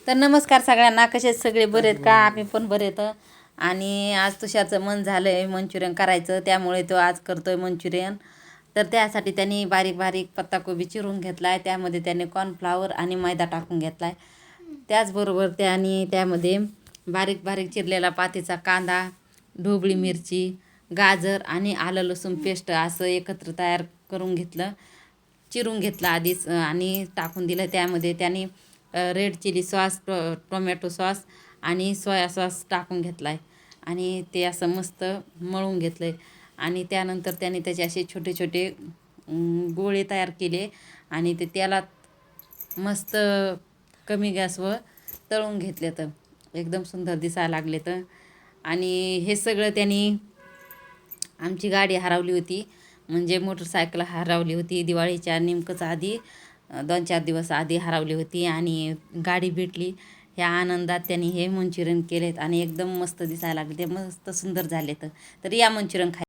तर नमस्कार सगळ्यांना, कसे सगळे बरे आहेत का? आम्ही पण बरे आहेत. आणि आज तुषारचं मन झालं आहे मंचुरियन करायचं, त्यामुळे तो आज करतो आहे मंचुरियन. तर त्यासाठी त्यांनी बारीक बारीक पत्ताकोबी चिरून घेतला आहे, त्यामध्ये त्याने कॉर्नफ्लावर आणि मैदा टाकून घेतला आहे. त्याचबरोबर त्याने त्यामध्ये बारीक बारीक चिरलेला पातीचा कांदा, ढोबळी मिरची, गाजर आणि आलं लसूण पेस्ट असं एकत्र तयार करून घेतलं, चिरून घेतला आधीच आणि टाकून दिलं. त्यामध्ये त्याने red chilli sauce, tomato sauce आणि सोया सॉस टाकून घेतला आहे आणि ते असं मस्त मळून घेतलं आहे. आणि त्यानंतर त्याने त्याचे असे छोटे छोटे गोळे तयार केले आणि ते तेलात मस्त कमी गॅसवर तळून घेतले, तर एकदम सुंदर दिसायला लागले. तर आणि हे सगळं त्यांनी, आमची गाडी हरवली होती, म्हणजे मोटरसायकल हरवली होती दिवाळीच्या नेमकंच आधी 2-4 दिवस आधी हरवली होती आणि गाडी भेटली. ह्या आनंदात त्यांनी हे मंचुरियन केलेत आणि एकदम मस्त दिसायला लागले, ते मस्त सुंदर झाले. तर या मंचुरियन